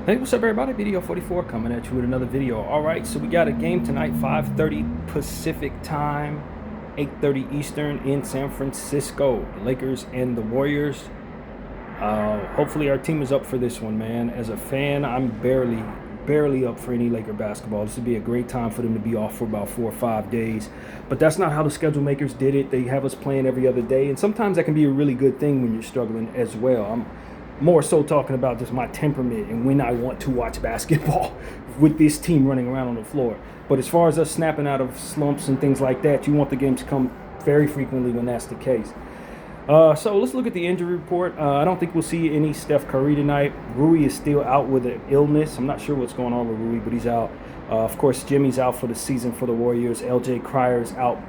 Hey, what's up, everybody? Video 44 coming at you with another video. All right, so we got a game tonight, 5:30 Pacific time, 8:30 Eastern in San Francisco. The Lakers and the Warriors. Hopefully, our team is up for this one, man. As a fan, I'm barely up for any Laker basketball. This would be a great time for them to be off for about 4 or 5 days. But that's not how the schedule makers did it. They have us playing every other day, and sometimes that can be a really good thing when you're struggling as well. I'm more so talking about just my temperament and when I want to watch basketball with this team running around on the floor. But as far as us snapping out of slumps and things like that, you want the games to come very frequently when that's the case. So let's look at the injury report. I don't think we'll see any Steph Curry tonight. Rui is still out with an illness. I'm not sure what's going on with Rui, but he's out. Of course, Jimmy's out for the season for the Warriors. LJ Cryer's out.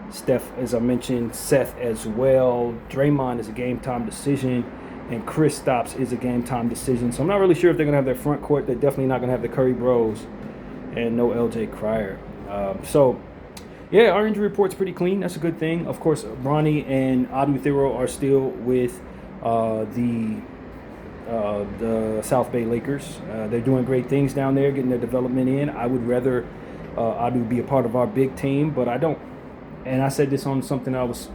Steph, as I mentioned, Seth as well. Draymond is a game-time decision. And Kristaps is a game-time decision. So I'm not really sure if they're going to have their front court. They're definitely not going to have the Curry Bros and no LJ Cryer. Yeah, our injury report's pretty clean. That's a good thing. Of course, Bronny and Adu Thero are still with the South Bay Lakers. They're doing great things down there, getting their development in. I would rather Adu be a part of our big team, but I don't. And I said this on something I was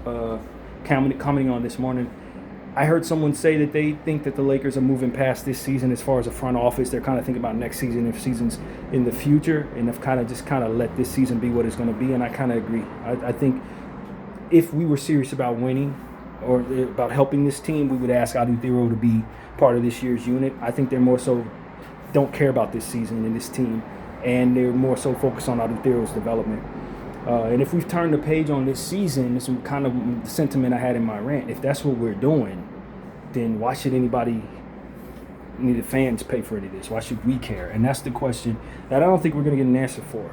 commenting on this morning. I heard someone say that they think that the Lakers are moving past this season as far as the front office. They're kind of thinking about next season and seasons in the future, and have kind of let this season be what it's going to be. And I kind of agree. I think if we were serious about winning or about helping this team, we would ask Adu Thero to be part of this year's unit. I think they're more so don't care about this season and this team, and they're more so focused on Adu Thero's development. And if we've turned the page on this season, this is kind of the sentiment I had in my rant. If that's what we're doing, then why should any the fans pay for any of this? Why should we care? And that's the question that I don't think we're going to get an answer for.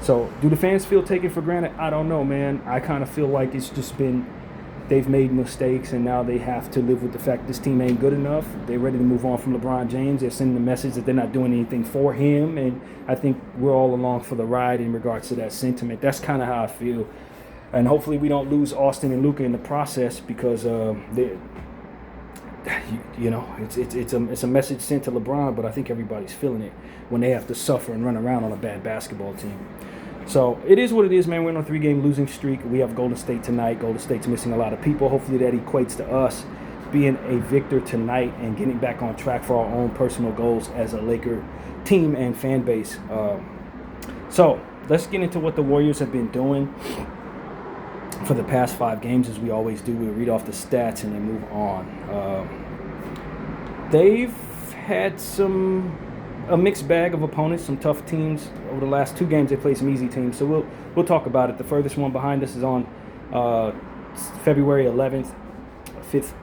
So do the fans feel taken for granted? I don't know, man. I kind of feel like it's just been they've made mistakes, and now they have to live with the fact this team ain't good enough. They're ready to move on from LeBron James. They're sending the message that they're not doing anything for him, and I think we're all along for the ride in regards to that sentiment. That's kind of how I feel, and hopefully we don't lose Austin and Luka in the process, because it's a message sent to LeBron, but I think everybody's feeling it when they have to suffer and run around on a bad basketball team. So it is what it is, man. We're on a 3-game losing streak. We have Golden State tonight. Golden State's missing a lot of people. Hopefully that equates to us being a victor tonight and getting back on track for our own personal goals as a Laker team and fan base. So let's get into what the Warriors have been doing for the past 5 games, as we always do. We'll read off the stats and then move on. They've had a mixed bag of opponents, some tough teams. Over the last 2 games, they played some easy teams, so we'll talk about it. The furthest one behind us is on February 11th, 5th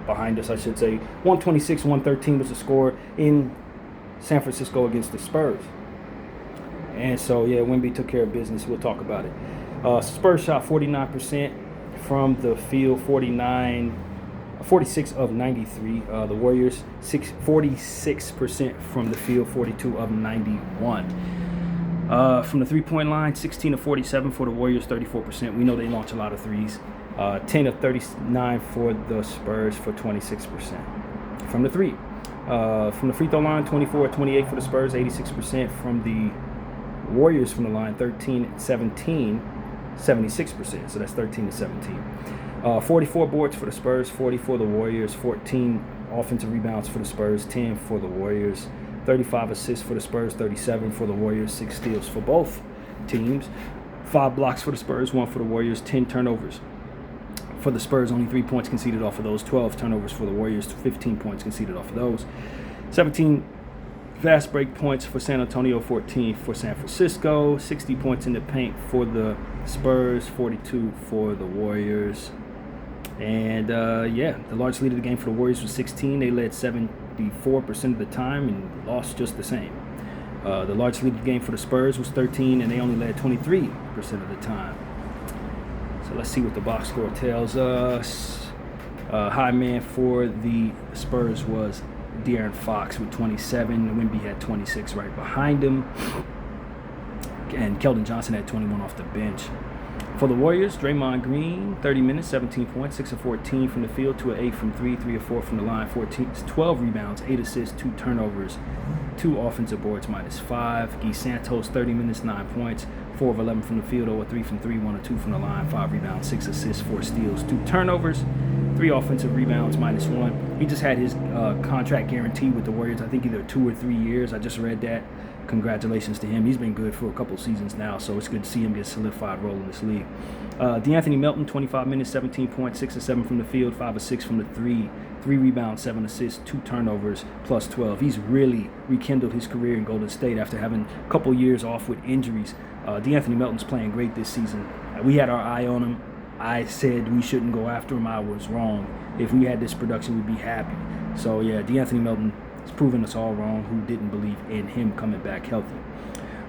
behind us, I should say. 126-113 was the score in San Francisco against the Spurs. And so, yeah, Wemby took care of business. We'll talk about it. Spurs shot 49% from the field, 46 of 93. The Warriors 46% from the field, 42 of 91. From the three-point line, 16 of 47 for the Warriors, 34%. We know they launch a lot of threes. 10 of 39 for the Spurs for 26%. From the three. From the free throw line, 24 of 28 for the Spurs, 86%. From the Warriors from the line, 13-17, 76%. So that's 13-17. 44 boards for the Spurs, 40 for the Warriors, 14 offensive rebounds for the Spurs, 10 for the Warriors, 35 assists for the Spurs, 37 for the Warriors, 6 steals for both teams, 5 blocks for the Spurs, 1 for the Warriors, 10 turnovers for the Spurs, only 3 points conceded off of those, 12 turnovers for the Warriors, 15 points conceded off of those, 17 fast break points for San Antonio, 14 for San Francisco, 60 points in the paint for the Spurs, 42 for the Warriors. And, the largest lead of the game for the Warriors was 16. They led 74% of the time and lost just the same. The largest lead of the game for the Spurs was 13, and they only led 23% of the time. So let's see what the box score tells us. High man for the Spurs was De'Aaron Fox with 27. Wemby had 26 right behind him. And Keldon Johnson had 21 off the bench. For the Warriors, Draymond Green, 30 minutes, 17 points, 6 of 14 from the field, 2 of 8 from 3, 3 of 4 from the line, 12 rebounds, 8 assists, 2 turnovers, 2 offensive boards, -5. Guy Santos, 30 minutes, 9 points, 4 of 11 from the field, 0 of 3 from 3, 1 of 2 from the line, 5 rebounds, 6 assists, 4 steals, 2 turnovers, 3 offensive rebounds, -1. He just had his contract guarantee with the Warriors, I think either 2 or 3 years. I just read that. Congratulations to him. He's been good for a couple of seasons now, so it's good to see him get a solidified role in this league. DeAnthony Melton, 25 minutes, 17 points, 6 of 7 from the field, 5 of 6 from the 3, 3 rebounds, 7 assists, 2 turnovers, +12. He's really rekindled his career in Golden State after having a couple years off with injuries. DeAnthony Melton's playing great this season. We had our eye on him. I said we shouldn't go after him. I was wrong. If we had this production, we'd be happy. So, yeah, DeAnthony Melton has proven us all wrong who didn't believe in him coming back healthy.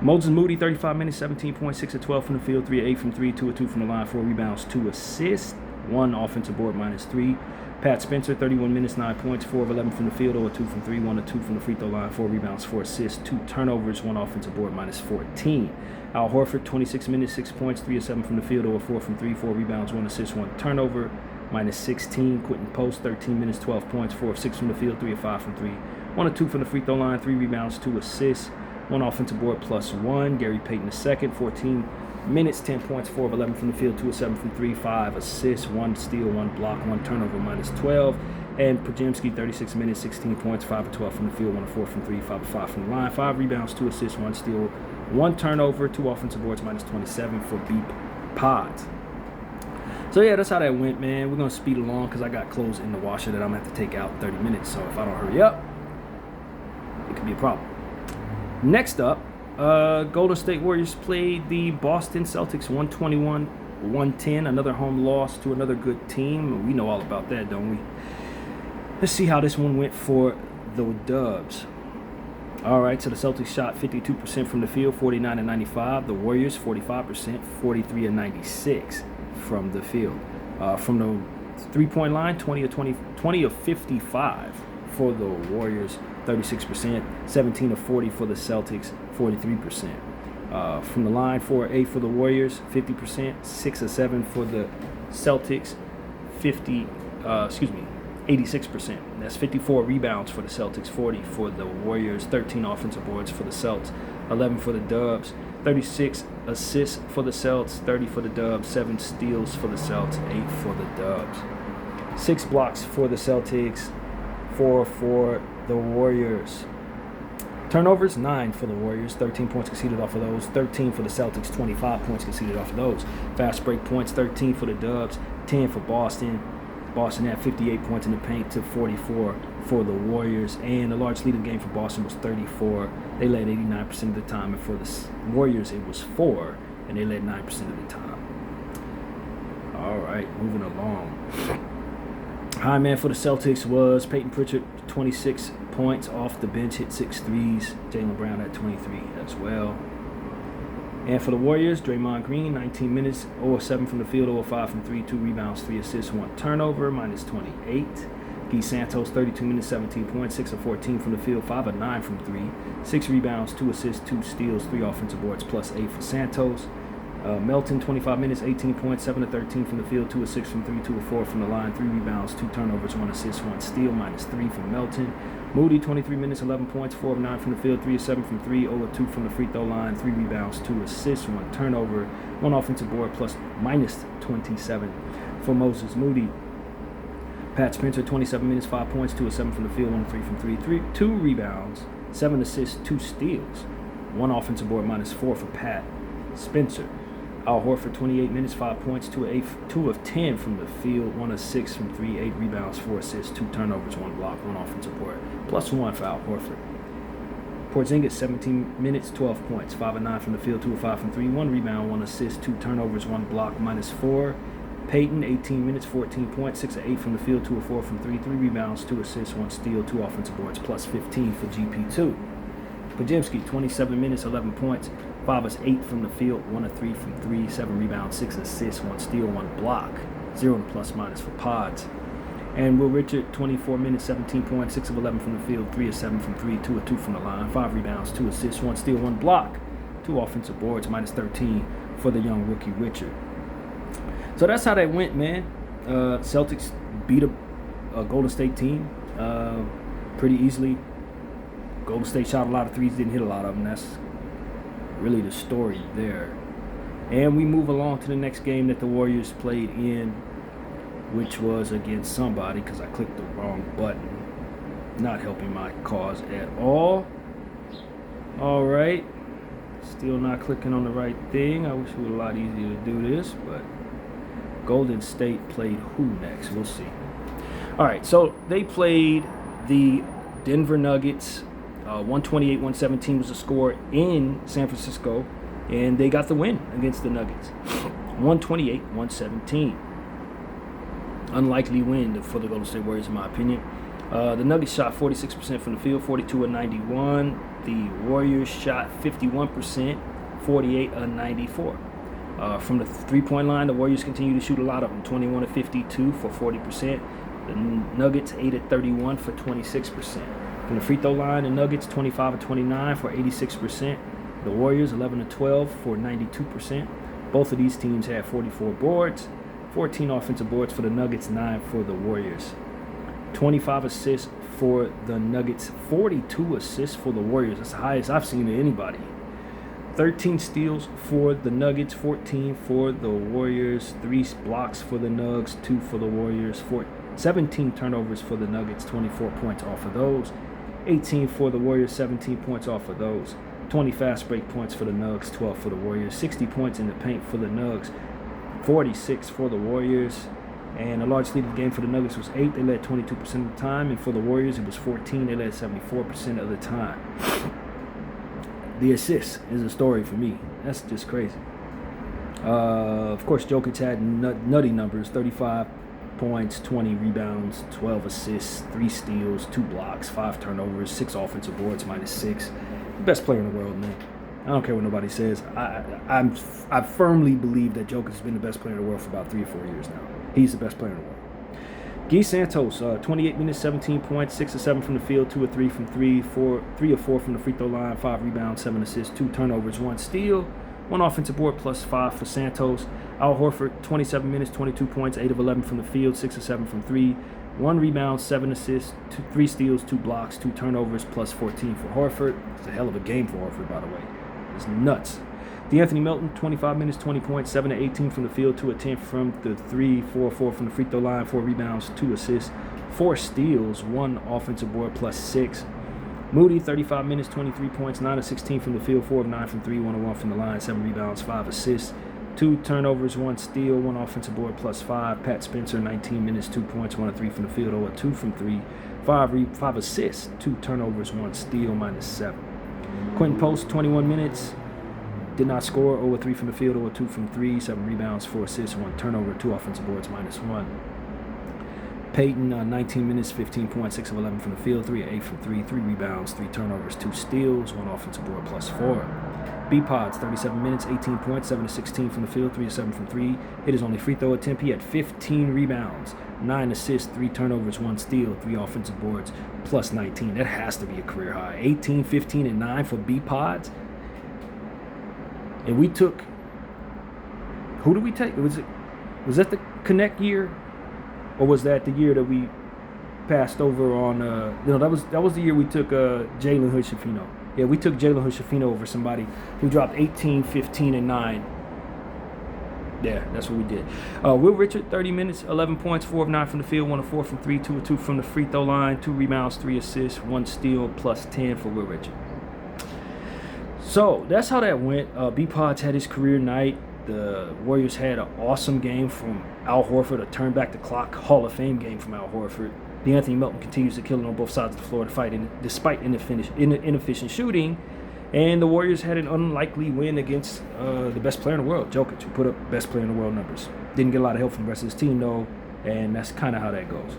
Moses Moody, 35 minutes, 17 points, 6 of 12 from the field, 3 of 8 from 3, 2 of 2 from the line, 4 rebounds, 2 assists, 1 offensive board, -3. Pat Spencer, 31 minutes, 9 points, 4 of 11 from the field, 0 of 2 from 3, 1 of 2 from the free throw line, 4 rebounds, 4 assists, 2 turnovers, 1 offensive board, -14. Al Horford, 26 minutes, 6 points, 3 of 7 from the field, 0 of 4 from 3, 4 rebounds, 1 assist, 1 turnover, -16. Quentin Post, 13 minutes, 12 points, 4 of 6 from the field, 3 of 5 from 3, 1 of 2 from the free throw line, 3 rebounds, 2 assists, 1 offensive board, +1. Gary Payton II, 14 minutes, 10 points, 4 of 11 from the field, 2 of 7 from 3, 5 assists, 1 steal, 1 block, 1 turnover, -12. And Podziemski, 36 minutes, 16 points, 5 of 12 from the field, 1 of 4 from 3, 5 of 5 from the line, 5 rebounds, 2 assists, 1 steal, 1 turnover, 2 offensive boards, -27 for Beep Pods. So, yeah, that's how that went, man. We're going to speed along because I got clothes in the washer that I'm going to have to take out in 30 minutes. So if I don't hurry up, it could be a problem. Next up, Golden State Warriors played the Boston Celtics 121-110, another home loss to another good team. We know all about that, don't we? Let's see how this one went for the Dubs. All right, so the Celtics shot 52% from the field, 49 of 95. The Warriors, 45%, 43 of 96 from the field. From the three-point line, 20 of 55 for the Warriors, 36%, 17 of 40 for the Celtics, 43%. From the line, 4 of 8 for the Warriors, 50%, 6 of 7 for the Celtics, 86%. That's 54 rebounds for the Celtics, 40 for the Warriors, 13 offensive boards for the Celts, 11 for the Dubs, 36 assists for the Celts, 30 for the Dubs, 7 steals for the Celts, 8 for the Dubs. 6 blocks for the Celtics, 4 for the Warriors. Turnovers, 9 for the Warriors, 13 points conceded off of those, 13 for the Celtics, 25 points conceded off of those. Fast break points, 13 for the Dubs, 10 for Boston. Boston had 58 points in the paint to 44 for the Warriors, and the largest lead of the game for Boston was 34. They led 89% of the time, and for the Warriors it was 4, and they led 9% of the time. All right, moving along. High man for the Celtics was Peyton Pritchard, 26 points off the bench, hit 6 threes. Jaylen Brown at 23 as well. And for the Warriors, Draymond Green, 19 minutes, 0 of 7 from the field, 0 of 5 from 3, 2 rebounds, 3 assists, 1 turnover, -28. Guy Santos, 32 minutes, 17 points, 6 of 14 from the field, 5 of 9 from 3, 6 rebounds, 2 assists, 2 steals, 3 offensive boards, +8 for Santos. Melton, 25 minutes, 18 points, 7 of 13 from the field, 2 of 6 from 3, 2 of 4 from the line, 3 rebounds, 2 turnovers, 1 assist, 1 steal, -3 from Melton. Moody, 23 minutes, 11 points, 4 of 9 from the field, 3 of 7 from 3, 0 of 2 from the free throw line, 3 rebounds, 2 assists, 1 turnover, 1 offensive board, -27 for Moses Moody. Pat Spencer, 27 minutes, 5 points, 2 of 7 from the field, 1 of 3 from 3, 2 rebounds, 7 assists, 2 steals, 1 offensive board, -4 for Pat Spencer. Al Horford, 28 minutes, 5 points, 2 of 10 from the field, 1 of 6 from 3, 8 rebounds, 4 assists, 2 turnovers, 1 block, 1 offensive board, +1 for Al Horford. Porzingis, 17 minutes, 12 points, 5 of 9 from the field, 2 of 5 from 3, 1 rebound, 1 assist, 2 turnovers, 1 block, -4. Peyton, 18 minutes, 14 points, 6 of 8 from the field, 2 of 4 from 3, 3 rebounds, 2 assists, 1 steal, 2 offensive boards, +15 for GP2. Podziemski, 27 minutes, 11 points, 5 of 8 from the field, 1 of 3 from 3, 7 rebounds, 6 assists, 1 steal, 1 block, 0 in ± for Pods. And Will Richard, 24 minutes, 17 points, 6 of 11 from the field, 3 of 7 from 3, 2 of 2 from the line, 5 rebounds, 2 assists, 1 steal, 1 block, 2 offensive boards, -13 for the young rookie Richard. So that's how that went, man. Celtics beat a Golden State team pretty easily. Golden State shot a lot of threes, didn't hit a lot of them. That's really the story there. And we move along to the next game that the Warriors played in, which was against somebody because I clicked the wrong button. Not helping my cause at all. All right. Still not clicking on the right thing. I wish it was a lot easier to do this, but Golden State played who next? We'll see. All right, so they played the Denver Nuggets. 128-117 was the score in San Francisco, and they got the win against the Nuggets. 128-117. Unlikely win for the Golden State Warriors, in my opinion. The Nuggets shot 46% from the field, 42-91. The Warriors shot 51%, 48-94. From the three-point line, the Warriors continue to shoot a lot of them, 21-52 for 40%. The Nuggets 8-31 for 26%. From the free throw line, the Nuggets 25-29 for 86%. The Warriors 11-12 for 92%. Both of these teams had 44 boards, 14 offensive boards for the Nuggets, 9 for the Warriors. 25 assists for the Nuggets, 42 assists for the Warriors. That's the highest I've seen of anybody. 13 steals for the Nuggets, 14 for the Warriors, 3 blocks for the Nugs, 2 for the Warriors, 17 turnovers for the Nuggets, 24 points off of those. 18 for the Warriors, 17 points off of those. 20 fast break points for the Nugs, 12 for the Warriors. 60 points in the paint for the Nugs, 46 for the Warriors. And the largest lead of the game for the Nuggets was 8. They led 22% of the time. And for the Warriors, it was 14. They led 74% of the time. The assist is a story for me. That's just crazy. Of course, Jokic had nutty numbers, 35 points, 20 rebounds, 12 assists, 3 steals, 2 blocks, 5 turnovers, 6 offensive boards, -6. The best player in the world, man. I don't care what nobody says. I firmly believe that Jokic has been the best player in the world for about 3 or 4 years now. He's the best player in the world. Guy Santos, 28 minutes, 17 points, 6 of 7 from the field, 2 of 3 from 3, 3 of 4 from the free throw line, 5 rebounds, 7 assists, 2 turnovers, 1 steal, 1 offensive board +5 for Santos. Al Horford, 27 minutes, 22 points, 8 of 11 from the field, 6 of 7 from 3, 1 rebound, 7 assists, 3 steals, 2 blocks, 2 turnovers, +14 for Horford. It's a hell of a game for Horford, by the way. It's nuts. DeAnthony Melton, 25 minutes, 20 points, 7 of 18 from the field, 2 of 10 from the 3, 4 of 4 from the free throw line, 4 rebounds, 2 assists, 4 steals, 1 offensive board +6. Moody, 35 minutes, 23 points, 9 of 16 from the field, 4 of 9 from 3, 1 of 1 from the line, 7 rebounds, 5 assists, 2 turnovers, 1 steal, 1 offensive board +5. Pat Spencer, 19 minutes, 2 points, 1 of 3 from the field, 0 of 2 from 3, 5 assists, 2 turnovers, 1 steal, -7. Quentin Post, 21 minutes, did not score, 0 of 3 from the field, 0 of 2 from 3, 7 rebounds, 4 assists, 1 turnover, 2 offensive boards, -1. Peyton, 19 minutes, 15 points, 6 of 11 from the field, 3 of 8 from 3, 3 rebounds, 3 turnovers, 2 steals, 1 offensive board +4. B-Pods, 37 minutes, 18 points, 7 of 16 from the field, 3 of 7 from 3. Hit his only free throw attempt. He had 15 rebounds, 9 assists, 3 turnovers, 1 steal, 3 offensive boards +19. That has to be a career high. 18, 15, and 9 for B-Pods. And we took, who did we take? Was that the Connect year? Or was that the year that we passed over on, that was the year we took Jalen Hood-Schifino. Yeah, we took Jalen Hood-Schifino over somebody who dropped 18, 15, and 9. Yeah, that's what we did. Will Richard, 30 minutes, 11 points, 4 of 9 from the field, 1 of 4 from 3, 2 of 2 from the free throw line, 2 rebounds, 3 assists, 1 steal, +10 for Will Richard. So that's how that went. B-Pods had his career night. The Warriors had an awesome game from Al Horford, a turn back the clock Hall of Fame game from Al Horford. DeAnthony Melton continues to kill it on both sides of the floor to fight despite inefficient shooting. And the Warriors had an unlikely win against the best player in the world, Jokic, who put up best player in the world numbers. Didn't get a lot of help from the rest of his team, though, and that's kind of how that goes.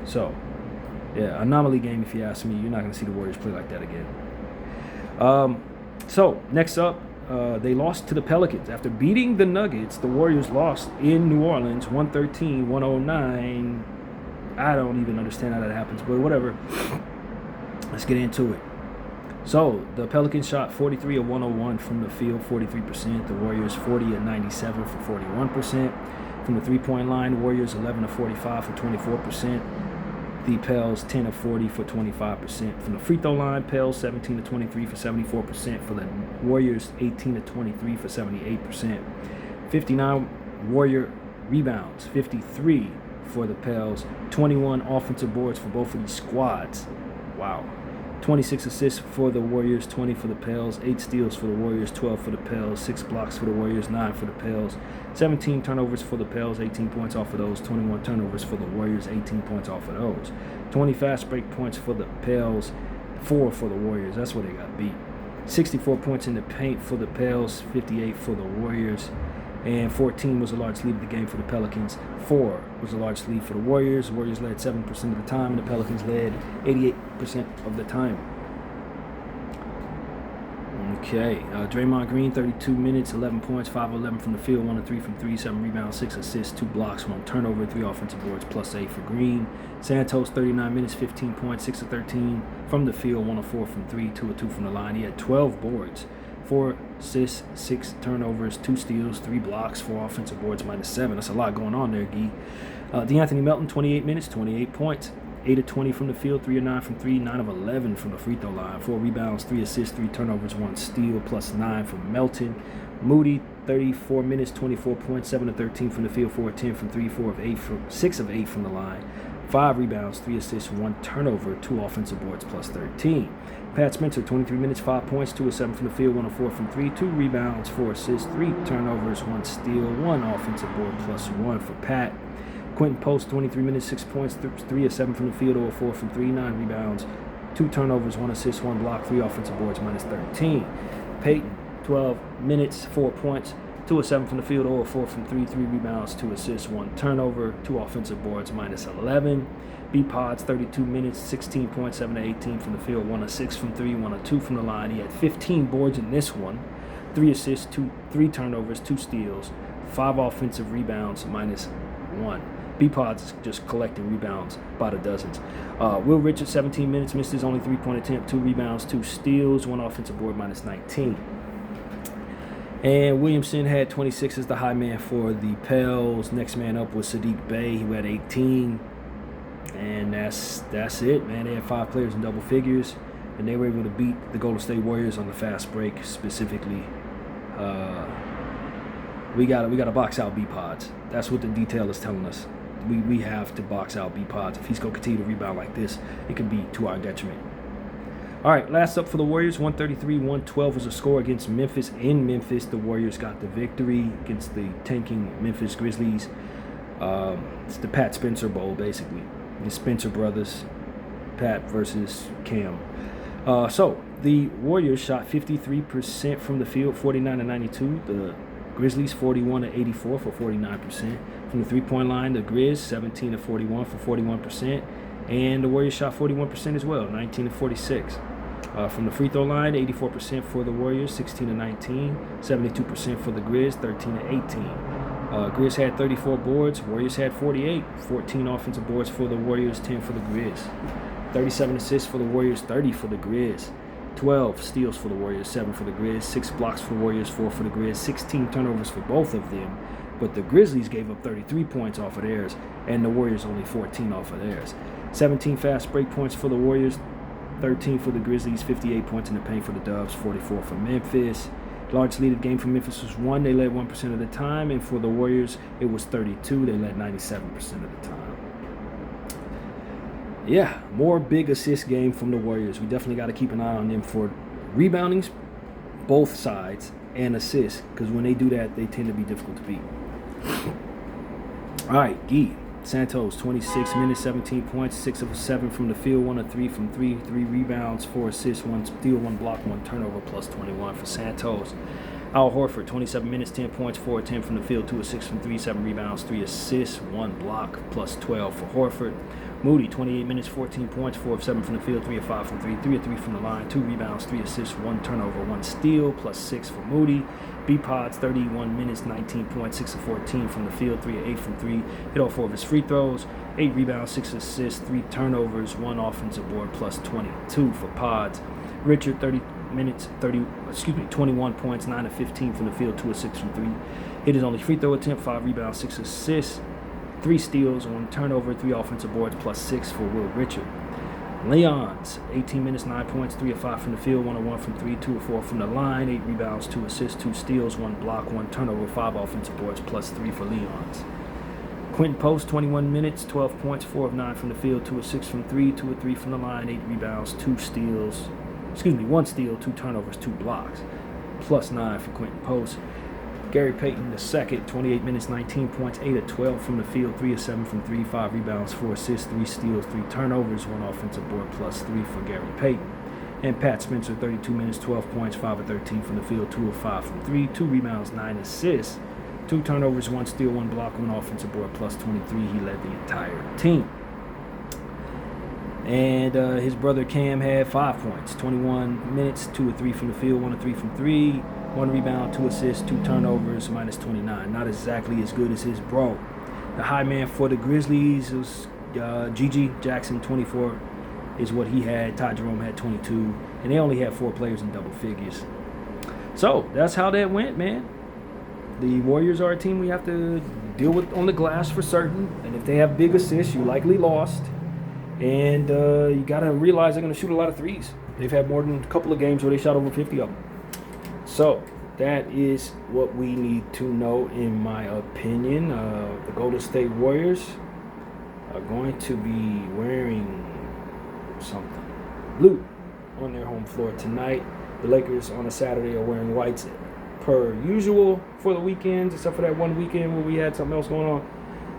So, yeah, anomaly game, if you ask me. You're not going to see the Warriors play like that again. So, next up, they lost to the Pelicans. After beating the Nuggets, the Warriors lost in New Orleans, 113-109. I don't even understand how that happens, but whatever. Let's get into it. So, the Pelicans shot 43 of 101 from the field, 43%. The Warriors 40 of 97 for 41%. From the three-point line, the Warriors 11 of 45 for 24%. The Pels 10 of 40 for 25%. From the free throw line, Pels 17 to 23 for 74%. For the Warriors 18 to 23 for 78%. 59 Warrior rebounds, 53 for the Pels. 21 offensive boards for both of these squads. Wow. 26 assists for the Warriors, 20 for the Pels, 8 steals for the Warriors, 12 for the Pels, 6 blocks for the Warriors, 9 for the Pels, 17 turnovers for the Pels, 18 points off of those, 21 turnovers for the Warriors, 18 points off of those, 20 fast break points for the Pels, 4 for the Warriors. That's where they got beat. 64 points in the paint for the Pels, 58 for the Warriors, and 14 was a large lead of the game for the Pelicans. 4 was a large lead for the Warriors. The Warriors led 7% of the time, and the Pelicans led 88% of the time. Okay, Draymond Green, 32 minutes, 11 points, 5 of 11 from the field, 1 of 3 from 3, 7 rebounds, 6 assists, 2 blocks, 1 turnover, 3 offensive boards, +8 for Green. Santos, 39 minutes, 15 points, 6 of 13 from the field, 1 of 4 from 3, 2 of 2 from the line. He had 12 boards. 4 assists, 6 turnovers, 2 steals, 3 blocks, 4 offensive boards, -7. That's a lot going on there, Gee. DeAnthony Melton, 28 minutes, 28 points, 8 of 20 from the field, 3 of 9 from 3, 9 of 11 from the free throw line, 4 rebounds, 3 assists, 3 turnovers, 1 steal, +9 from Melton. Moody, 34 minutes, 24 points, 7 of 13 from the field, 4 of 10 from 3, 6 of 8 from the line, 5 rebounds, 3 assists, 1 turnover, 2 offensive boards, +13. Pat Spencer, 23 minutes, 5 points, 2 of 7 from the field, 1 of 4 from 3, 2 rebounds, 4 assists, 3 turnovers, 1 steal, 1 offensive board, +1 for Pat. Quentin Post, 23 minutes, 6 points, 3 of 7 from the field, 0 of 4 from 3, 9 rebounds, 2 turnovers, 1 assist, 1 block, 3 offensive boards, -13. Peyton, 12 minutes, 4 points, 2 of 7 from the field, 0 of 4 from 3, 3 rebounds, 2 assists, 1 turnover, 2 offensive boards, -11. B-Pods, 32 minutes, 16 points, 7 of 18 from the field, 1 of 6 from 3, 1 of 2 from the line. He had 15 boards in this one, 3 assists, 3 turnovers, 2 steals, 5 offensive rebounds, -1. B-Pods is just collecting rebounds by the dozens. Will Richards, 17 minutes, missed his only 3-point attempt, 2 rebounds, 2 steals, 1 offensive board, -19. And Williamson had 26 as the high man for the Pels. Next man up was Sadiq Bey, who had 18. And that's it, man. They had 5 players in double figures, and they were able to beat the Golden State Warriors on the fast break specifically. We gotta box out B-Pods. That's what the detail is telling us. We have to box out B-Pods. If he's going to continue to rebound like this, it could be to our detriment. All right, last up for the Warriors, 133-112 was a score against Memphis. In Memphis, the Warriors got the victory against the tanking Memphis Grizzlies. It's the Pat Spencer Bowl, basically. The Spencer brothers, Pat versus Cam. So the Warriors shot 53% from the field, 49 to 92. The Grizzlies 41 to 84 for 49%. From the three-point line, the Grizz 17 to 41 for 41%, and the Warriors shot 41% as well, 19 to 46. From the free throw line, 84% for the Warriors, 16 to 19, 72% for the Grizz, 13 to 18. Grizz had 34 boards, Warriors had 48, 14 offensive boards for the Warriors, 10 for the Grizz. 37 assists for the Warriors, 30 for the Grizz. 12 steals for the Warriors, 7 for the Grizz, 6 blocks for the Warriors, 4 for the Grizz, 16 turnovers for both of them. But the Grizzlies gave up 33 points off of theirs, and the Warriors only 14 off of theirs. 17 fast break points for the Warriors, 13 for the Grizzlies, 58 points in the paint for the Dubs, 44 for Memphis. Large lead of game for Memphis was 1. They led 1% of the time, and for the Warriors, it was 32. They led 97% of the time. Yeah, more big assist game from the Warriors. We definitely got to keep an eye on them for reboundings, both sides, and assists, because when they do that, they tend to be difficult to beat. All right, Guy Santos, 26 minutes, 17 points, 6 of 7 from the field, 1 of 3 from 3, 3 rebounds, 4 assists, 1 steal, 1 block, 1 turnover, plus 21 for Santos. Al Horford, 27 minutes, 10 points, 4 of 10 from the field, 2 of 6 from 3, 7 rebounds, 3 assists, 1 block, plus 12 for Horford. Moody, 28 minutes, 14 points, 4 of 7 from the field, 3 of 5 from 3, 3 of 3 from the line, 2 rebounds, 3 assists, 1 turnover, 1 steal, plus 6 for Moody. B-Pods, 31 minutes, 19 points, 6 of 14 from the field, 3 of 8 from 3, hit all 4 of his free throws, 8 rebounds, 6 assists, 3 turnovers, 1 offensive board, plus 22 for Pods. Richard, 21 points, 9 of 15 from the field, 2 of 6 from 3, Hit his only free throw attempt, 5 rebounds, 6 assists, 3 steals, 1 turnover, 3 offensive boards, plus 6 for Will Richard. Leon's 18 minutes, 9 points, 3 of 5 from the field, 1 of 1 from 3, 2 of 4 from the line, 8 rebounds, 2 assists, 2 steals, 1 block, 1 turnover, 5 offensive boards, plus 3 for Leon's. Quentin Post, 21 minutes, 12 points, 4 of 9 from the field, 2 of 6 from 3, 2 of 3 from the line, 8 rebounds, 1 steal, 2 turnovers, 2 blocks, plus 9 for Quentin Post. Gary Payton II, 28 minutes, 19 points, 8 of 12 from the field, 3 of 7 from 3, 5 rebounds, 4 assists, 3 steals, 3 turnovers, 1 offensive board, plus 3 for Gary Payton. And Pat Spencer, 32 minutes, 12 points, 5 of 13 from the field, 2 of 5 from 3, 2 rebounds, 9 assists, 2 turnovers, 1 steal, 1 block, 1 offensive board, plus 23. He led the entire team. And his brother Cam had 5 points, 21 minutes, 2 of 3 from the field, 1 of 3 from 3, 1 rebound, 2 assists, 2 turnovers, minus 29. Not exactly as good as his bro. The high man for the Grizzlies was Gigi Jackson, 24 is what he had. Ty Jerome had 22. And they only had 4 players in double figures. So that's how that went, man. The Warriors are a team we have to deal with on the glass for certain. And if they have big assists, you likely lost. And you got to realize they're going to shoot a lot of threes. They've had more than a couple of games where they shot over 50 of them. So that is what we need to know, in my opinion. The Golden State Warriors are going to be wearing something blue on their home floor tonight. The Lakers on a Saturday are wearing whites per usual for the weekends, except for that one weekend where we had something else going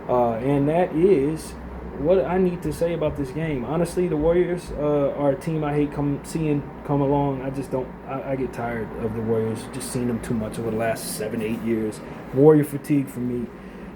on. And that is what I need to say about this game. Honestly, the Warriors are a team I hate seeing come along. I just don't. I get tired of the Warriors. Just seeing them too much over the last 7-8 years. Warrior fatigue for me.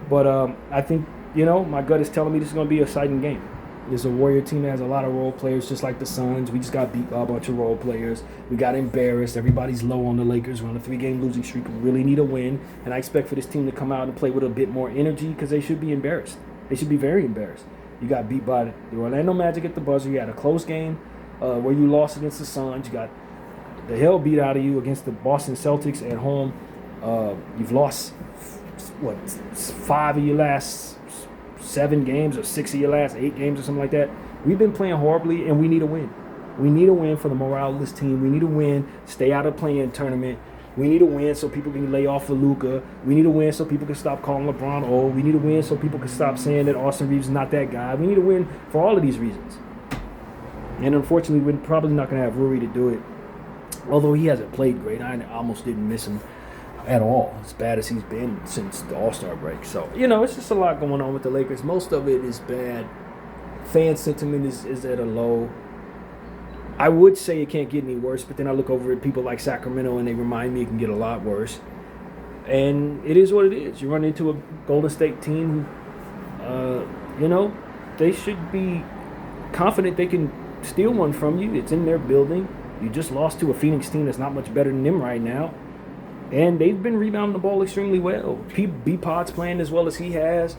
But I think, my gut is telling me this is going to be an exciting game. There's a Warrior team that has a lot of role players, just like the Suns. We just got beat by a bunch of role players. We got embarrassed. Everybody's low on the Lakers. We're on a 3-game losing streak. We really need a win. And I expect for this team to come out and play with a bit more energy, because they should be embarrassed. They should be very embarrassed. You got beat by the Orlando Magic at the buzzer. You had a close game where you lost against the Suns. You got the hell beat out of you against the Boston Celtics at home. You've lost, 5 of your last 7 games, or 6 of your last 8 games, or something like that. We've been playing horribly, and we need a win. We need a win for the morale of this team. We need a win, stay out of playing tournament. We need a win so people can lay off for Luka. We need a win so people can stop calling LeBron old. We need a win so people can stop saying that Austin Reeves is not that guy. We need a win for all of these reasons. And unfortunately, we're probably not going to have Rui to do it. Although he hasn't played great. I almost didn't miss him at all, as bad as he's been since the All-Star break. So, it's just a lot going on with the Lakers. Most of it is bad. Fan sentiment is at a low. I would say it can't get any worse, but then I look over at people like Sacramento, and they remind me it can get a lot worse. And it is what it is. You run into a Golden State team who, they should be confident they can steal one from you. It's in their building. You just lost to a Phoenix team that's not much better than them right now. And they've been rebounding the ball extremely well. B-Pod's playing as well as he has.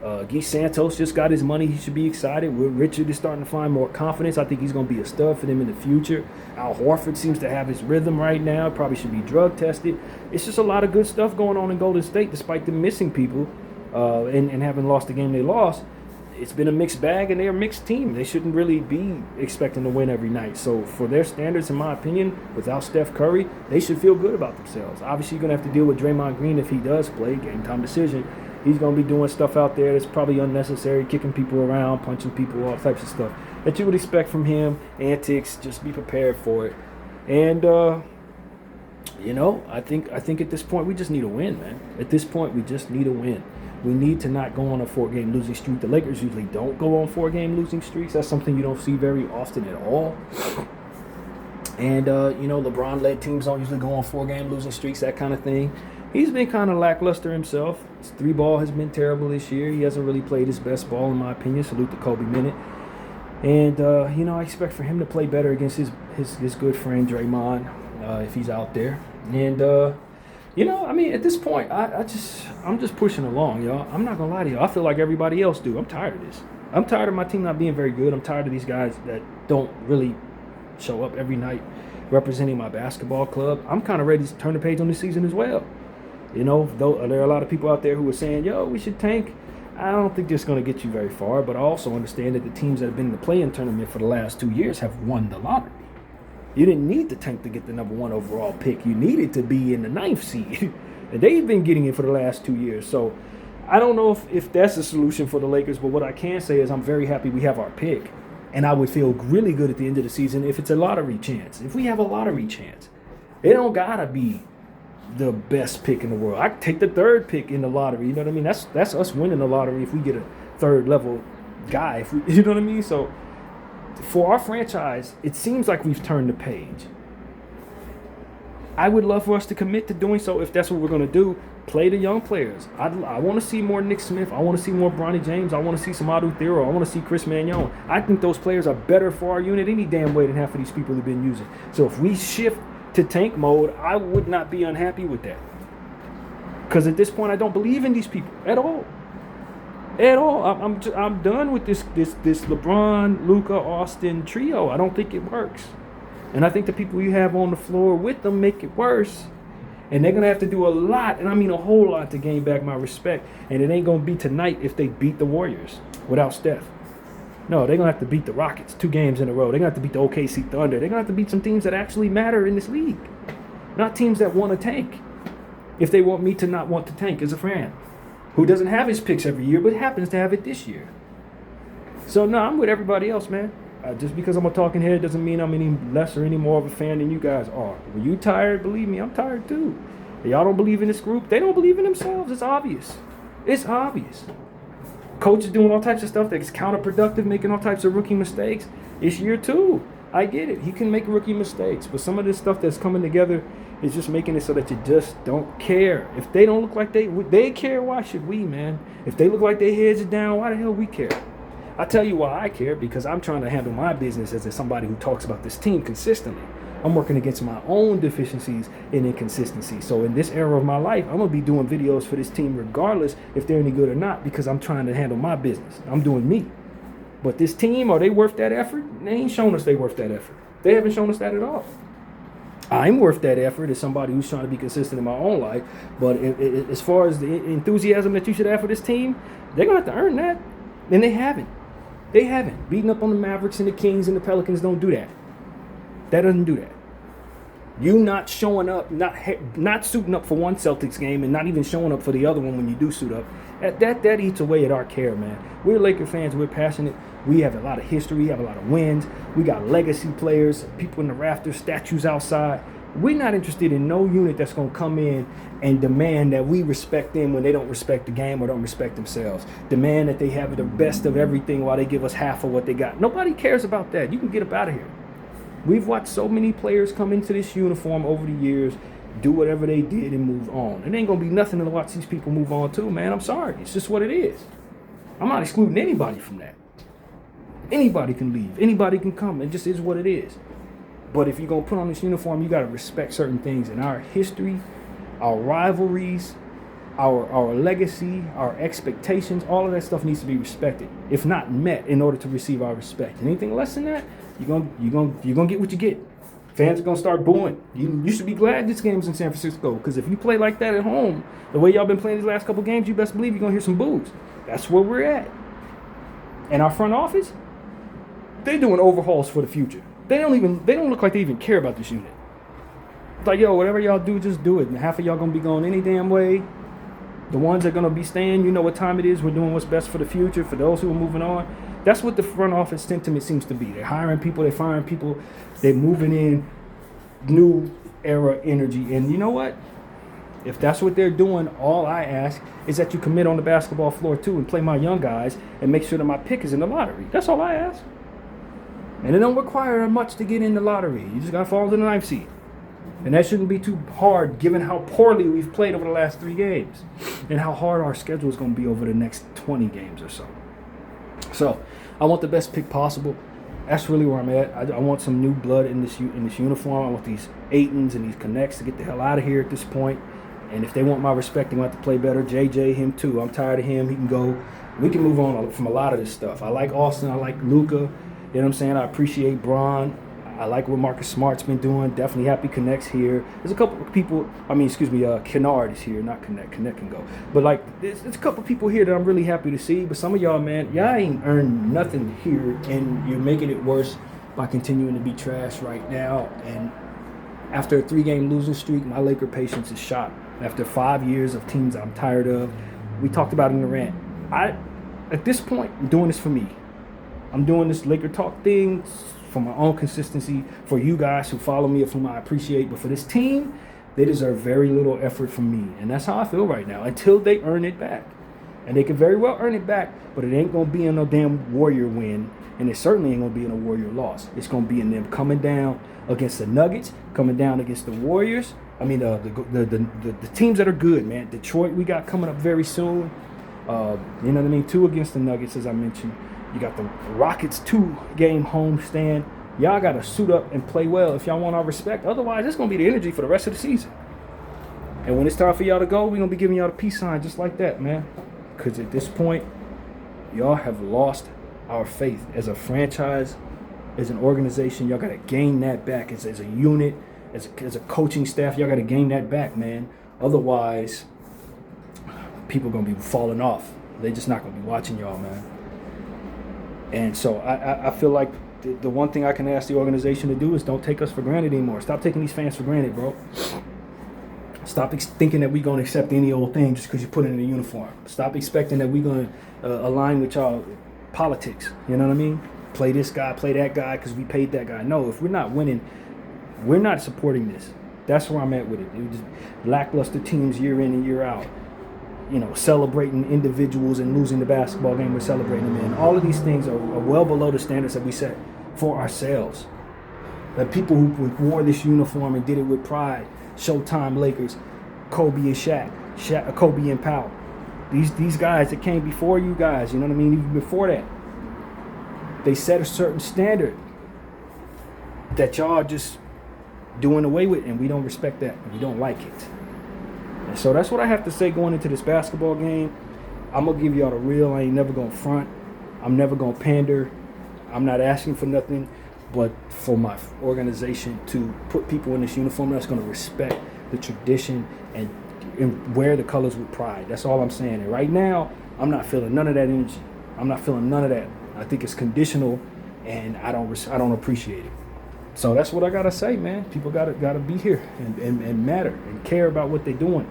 Guy Santos just got his money. He should be excited. Will Richard is starting to find more confidence. I think he's going to be a stud for them in the future. Al Horford seems to have his rhythm right now. Probably should be drug tested. It's just a lot of good stuff going on in Golden State, despite them missing people and having lost the game they lost. It's been a mixed bag, and they're a mixed team. They shouldn't really be expecting to win every night. So for their standards, in my opinion, without Steph Curry, they should feel good about themselves. Obviously, you're going to have to deal with Draymond Green if he does play, game time decision. He's going to be doing stuff out there that's probably unnecessary, kicking people around, punching people, all types of stuff that you would expect from him, antics. Just be prepared for it. And, I think at this point we just need a win, man. At this point, we just need a win. We need to not go on a 4-game losing streak. The Lakers usually don't go on 4-game losing streaks. That's something you don't see very often at all. And, LeBron-led teams don't usually go on 4-game losing streaks, that kind of thing. He's been kind of lackluster himself. His 3-ball has been terrible this year. He hasn't really played his best ball, in my opinion. Salute to Kobe Bennett. And, I expect for him to play better against his good friend Draymond if he's out there. And, at this point, I'm just pushing along, y'all. I'm not going to lie to you. I feel like everybody else do. I'm tired of this. I'm tired of my team not being very good. I'm tired of these guys that don't really show up every night representing my basketball club. I'm kind of ready to turn the page on this season as well. You know, though there are a lot of people out there who are saying, yo, we should tank. I don't think that's going to get you very far, but I also understand that the teams that have been in the play-in tournament for the last 2 years have won the lottery. You didn't need to tank to get the number 1 overall pick. You needed to be in the 9th seed. And they've been getting it for the last 2 years. So I don't know if that's a solution for the Lakers, but what I can say is I'm very happy we have our pick. And I would feel really good at the end of the season if it's a lottery chance. If we have a lottery chance, it don't got to be the best pick in the world. I could take the 3rd pick in the lottery. You know what I mean? That's us winning the lottery if we get a 3rd level guy. You know what I mean? So for our franchise, it seems like we've turned the page. I would love for us to commit to doing so if that's what we're going to do. Play the young players. I want to see more Nick Smith. I want to see more Bronny James. I want to see some Adu Thero. I want to see Chris Mannion. I think those players are better for our unit any damn way than half of these people have been using. So if we shift to tank mode, I would not be unhappy with that. Because at this point, I don't believe in these people at all. At all. I'm done with this LeBron, Luka, Austin trio. I don't think it works. And I think the people you have on the floor with them make it worse. And they're going to have to do a lot, and I mean a whole lot, to gain back my respect. And it ain't going to be tonight if they beat the Warriors without Steph. No, they're going to have to beat the Rockets 2 games in a row. They're going to have to beat the OKC Thunder. They're going to have to beat some teams that actually matter in this league. Not teams that want to tank. If they want me to not want to tank as a fan who doesn't have his picks every year but happens to have it this year. So, no, I'm with everybody else, man. Just because I'm a talking head doesn't mean I'm any less or any more of a fan than you guys are. When you tired, believe me, I'm tired too. Y'all don't believe in this group. They don't believe in themselves. It's obvious. It's obvious. Coach is doing all types of stuff that's counterproductive, making all types of rookie mistakes. It's year 2. I get it. He can make rookie mistakes. But some of this stuff that's coming together is just making it so that you just don't care. If they don't look like they care, why should we, man? If they look like their heads are down, why the hell we care? I tell you why I care, because I'm trying to handle my business as somebody who talks about this team consistently. I'm working against my own deficiencies and inconsistencies. So in this era of my life, I'm going to be doing videos for this team regardless if they're any good or not, because I'm trying to handle my business. I'm doing me. But this team, are they worth that effort? They ain't shown us they worth that effort. They haven't shown us that at all. I'm worth that effort as somebody who's trying to be consistent in my own life. But as far as the enthusiasm that you should have for this team, they're going to have to earn that. And they haven't. They haven't. Beating up on the Mavericks and the Kings and the Pelicans don't do that. That doesn't do that. You not showing up, not suiting up for one Celtics game and not even showing up for the other one when you do suit up, that eats away at our care, man. We're Laker fans. We're passionate. We have a lot of history. We have a lot of wins. We got legacy players, people in the rafters, statues outside. We're not interested in no unit that's going to come in and demand that we respect them when they don't respect the game or don't respect themselves. Demand that they have the best of everything while they give us half of what they got. Nobody cares about that. You can get up out of here. We've watched so many players come into this uniform over the years, do whatever they did and move on. It ain't going to be nothing to watch these people move on too, man. I'm sorry. It's just what it is. I'm not excluding anybody from that. Anybody can leave. Anybody can come. It just is what it is. But if you're going to put on this uniform, you got to respect certain things in our history, our rivalries, our legacy, our expectations. All of that stuff needs to be respected, if not met, in order to receive our respect. Anything less than that, you're gonna get what you get. Fans are going to start booing. You should be glad this game's in San Francisco, because if you play like that at home, the way y'all been playing these last couple games, you best believe you're going to hear some boos. That's where we're at. And our front office, they're doing overhauls for the future. They don't look like they even care about this unit. It's like, yo, whatever y'all do, just do it. And half of y'all going to be going any damn way. The ones that are going to be staying, you know what time it is. We're doing what's best for the future, for those who are moving on. That's what the front office sentiment seems to be. They're hiring people, they're firing people, they're moving in new era energy. And you know what? If that's what they're doing, all I ask is that you commit on the basketball floor too and play my young guys and make sure that my pick is in the lottery. That's all I ask. And it don't require much to get in the lottery. You just got to fall to the 9th seed. And that shouldn't be too hard given how poorly we've played over the last 3 games and how hard our schedule is going to be over the next 20 games or so. So I want the best pick possible. That's really where I'm at. I want some new blood in this uniform. I want these Aytons and these Connects to get the hell out of here at this point. And if they want my respect, they want to play better. JJ, him too. I'm tired of him. He can go. We can move on from a lot of this stuff. I like Austin. I like Luka. You know what I'm saying? I appreciate Bron. I like what Marcus Smart's been doing. Definitely Happy Connect's here. There's a couple of people. Kennard is here, not Connect. Connect can go. But like, there's a couple of people here that I'm really happy to see. But some of y'all, man, y'all ain't earned nothing here, and you're making it worse by continuing to be trash right now. And after a 3-game losing streak, my Laker patience is shot. After 5 years of teams I'm tired of, we talked about it in the rant. At this point, I'm doing this for me. I'm doing this Laker talk thing for my own consistency, for you guys who follow me, of whom I appreciate. But for this team, they deserve very little effort from me. And that's how I feel right now, until they earn it back. And they could very well earn it back, but it ain't going to be in no damn Warrior win. And it certainly ain't going to be in a Warrior loss. It's going to be in them coming down against the Nuggets, coming down against the Warriors. I mean, the teams that are good, man. Detroit, we got coming up very soon. You know what I mean? 2 against the Nuggets, as I mentioned. You got the Rockets 2-game homestand. Y'all got to suit up and play well if y'all want our respect. Otherwise, it's going to be the energy for the rest of the season. And when it's time for y'all to go, we're going to be giving y'all the peace sign just like that, man. Because at this point, y'all have lost our faith as a franchise, as an organization. Y'all got to gain that back as a unit, as a coaching staff. Y'all got to gain that back, man. Otherwise, people are going to be falling off. They're just not going to be watching y'all, man. And so I feel like the one thing I can ask the organization to do is don't take us for granted anymore. Stop taking these fans for granted, bro. Stop thinking that we're going to accept any old thing just because you put it in a uniform. Stop expecting that we're going to align with y'all politics. You know what I mean? Play this guy, play that guy because we paid that guy. No, if we're not winning, we're not supporting this. That's where I'm at with it. It was just lackluster teams year in and year out. You know, celebrating individuals and losing the basketball game we're celebrating them in. All of these things are well below the standards that we set for ourselves. The people who wore this uniform and did it with pride, Showtime Lakers, Kobe and Shaq, Kobe and Powell. These guys that came before you guys, you know what I mean, even before that, they set a certain standard that y'all just doing away with, and we don't respect that, and we don't like it. And so that's what I have to say going into this basketball game. I'm going to give y'all the real. I ain't never going to front. I'm never going to pander. I'm not asking for nothing but for my organization to put people in this uniform that's going to respect the tradition and wear the colors with pride. That's all I'm saying. And right now, I'm not feeling none of that energy. I'm not feeling none of that. I think it's conditional, and I don't appreciate it. So that's what I gotta say, man. People gotta be here and matter and care about what they're doing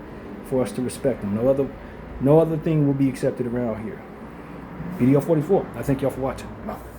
for us to respect them. No other thing will be accepted around here. BDO 44. I thank y'all for watching. Bye.